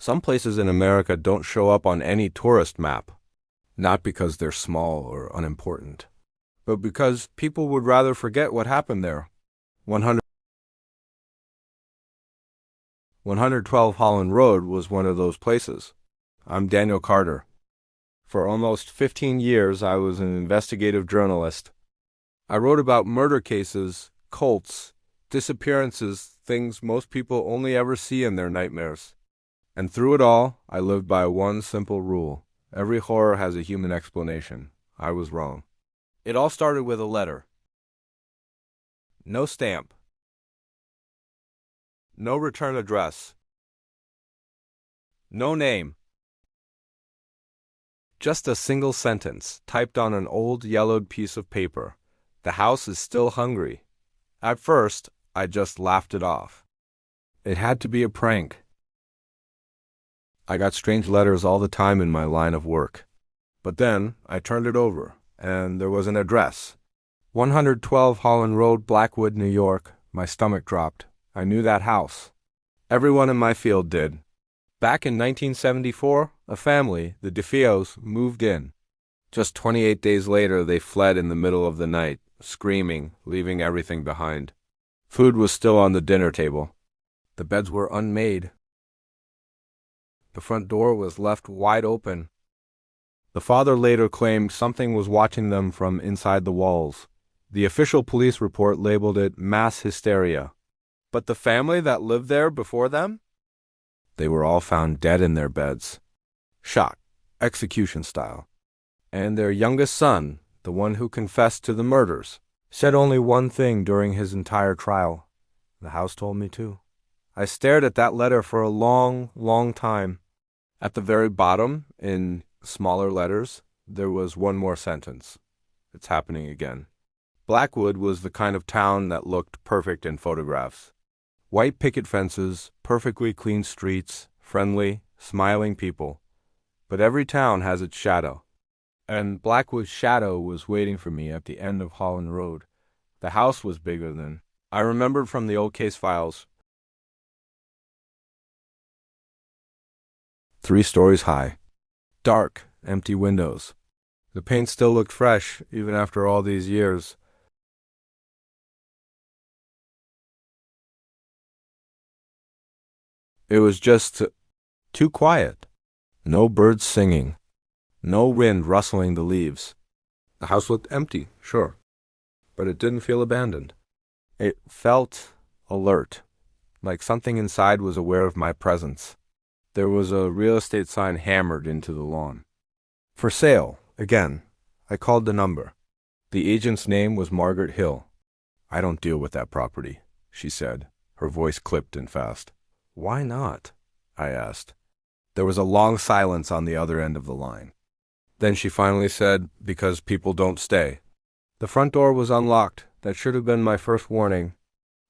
Some places in America don't show up on any tourist map, not because they're small or unimportant, but because people would rather forget what happened there. 112 Holland Road was one of those places. I'm Daniel Carter. For almost 15 years, I was an investigative journalist. I wrote about murder cases, cults, disappearances, things most people only ever see in their nightmares. And through it all, I lived by one simple rule. Every horror has a human explanation. I was wrong. It all started with a letter. No stamp. No return address. No name. Just a single sentence, typed on an old yellowed piece of paper. The house is still hungry. At first, I just laughed it off. It had to be a prank. I got strange letters all the time in my line of work. But then, I turned it over, and there was an address. 112 Holland Road, Blackwood, New York. My stomach dropped. I knew that house. Everyone in my field did. Back in 1974, a family, the DeFeos, moved in. Just 28 days later, they fled in the middle of the night, screaming, leaving everything behind. Food was still on the dinner table. The beds were unmade. The front door was left wide open. The father later claimed something was watching them from inside the walls. The official police report labeled it mass hysteria. But the family that lived there before them? They were all found dead in their beds. Shot, execution style. And their youngest son, the one who confessed to the murders, said only one thing during his entire trial. The house told me too. I stared at that letter for a long, long time. At the very bottom, in smaller letters, there was one more sentence. It's happening again. Blackwood was the kind of town that looked perfect in photographs. White picket fences, perfectly clean streets, friendly, smiling people. But every town has its shadow. And Blackwood's shadow was waiting for me at the end of Holland Road. The house was bigger than. I remembered from the old case files. 3 stories high. Dark, empty windows. The paint still looked fresh, even after all these years. It was just too quiet. No birds singing. No wind rustling the leaves. The house looked empty, sure, but it didn't feel abandoned. It felt alert, like something inside was aware of my presence. There was a real estate sign hammered into the lawn. For sale, again. I called the number. The agent's name was Margaret Hill. I don't deal with that property, she said, her voice clipped and fast. Why not? I asked. There was a long silence on the other end of the line. Then she finally said, because people don't stay. The front door was unlocked. That should have been my first warning.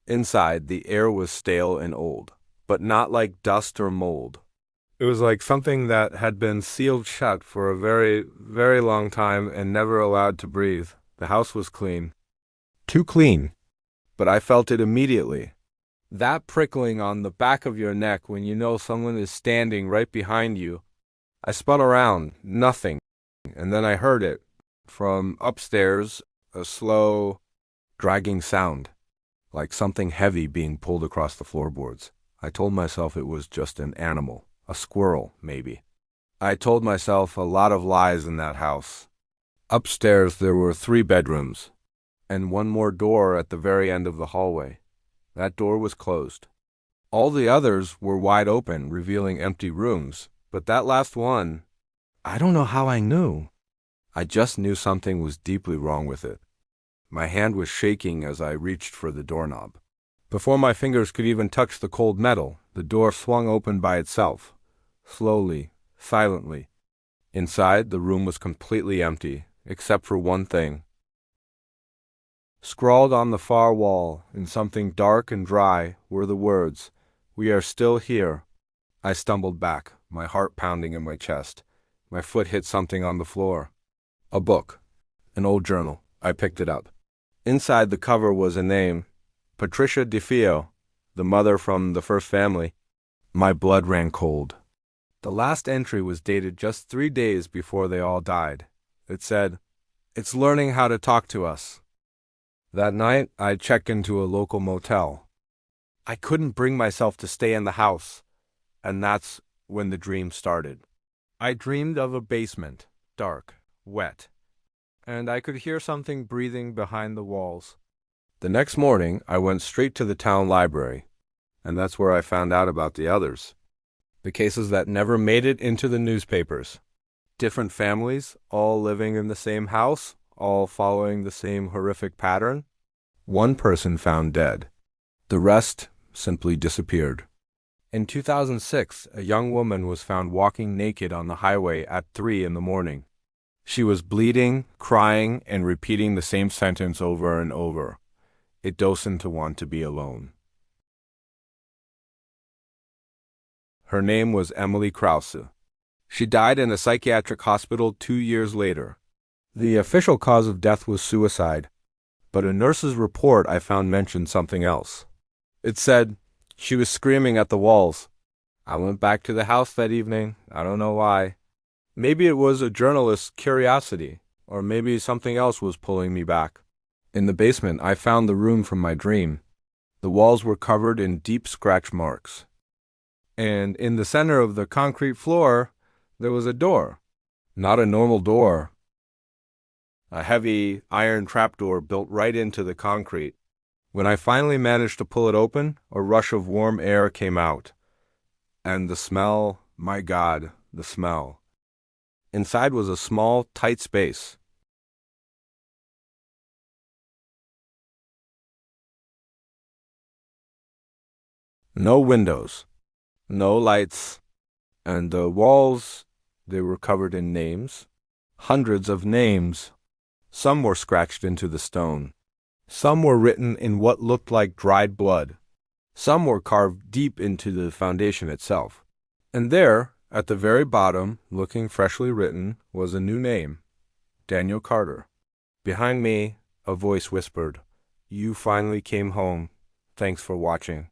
Inside, the air was stale and old, but not like dust or mold. It was like something that had been sealed shut for a very, very long time and never allowed to breathe. The house was clean. Too clean. But I felt it immediately. That prickling on the back of your neck when you know someone is standing right behind you. I spun around, nothing, and then I heard it. From upstairs, a slow, dragging sound, like something heavy being pulled across the floorboards. I told myself it was just an animal, a squirrel, maybe. I told myself a lot of lies in that house. Upstairs there were 3 bedrooms, and one more door at the very end of the hallway. That door was closed. All the others were wide open, revealing empty rooms, but that last one, I don't know how I knew. I just knew something was deeply wrong with it. My hand was shaking as I reached for the doorknob. Before my fingers could even touch the cold metal, the door swung open by itself, slowly, silently. Inside, the room was completely empty, except for one thing. Scrawled on the far wall, in something dark and dry, were the words, "We are still here." I stumbled back, my heart pounding in my chest. My foot hit something on the floor. A book. An old journal. I picked it up. Inside the cover was a name. Patricia DeFeo, the mother from the first family. My blood ran cold. The last entry was dated just 3 days before they all died. It said, "It's learning how to talk to us." That night, I checked into a local motel. I couldn't bring myself to stay in the house, and that's when the dream started. I dreamed of a basement, dark, wet, and I could hear something breathing behind the walls. The next morning, I went straight to the town library, and that's where I found out about the others. The cases that never made it into the newspapers. Different families, all living in the same house, all following the same horrific pattern. One person found dead. The rest simply disappeared. In 2006, a young woman was found walking naked on the highway at 3 in the morning. She was bleeding, crying, and repeating the same sentence over and over. It doesn't want to be alone. Her name was Emily Krause. She died in a psychiatric hospital 2 years later. The official cause of death was suicide, but a nurse's report I found mentioned something else. It said she was screaming at the walls. I went back to the house that evening. I don't know why. Maybe it was a journalist's curiosity, or maybe something else was pulling me back. In the basement, I found the room from my dream. The walls were covered in deep scratch marks. And in the center of the concrete floor, there was a door. Not a normal door. A heavy iron trapdoor built right into the concrete. When I finally managed to pull it open, a rush of warm air came out. And the smell, my God, the smell. Inside was a small, tight space. No windows, no lights, and the walls, they were covered in names. Hundreds of names. Some were scratched into the stone. Some were written in what looked like dried blood. Some were carved deep into the foundation itself. And there, at the very bottom, looking freshly written, was a new name, Daniel Carter. Behind me, a voice whispered, "You finally came home. Thanks for watching."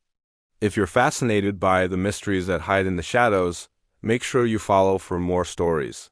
If you're fascinated by the mysteries that hide in the shadows, make sure you follow for more stories.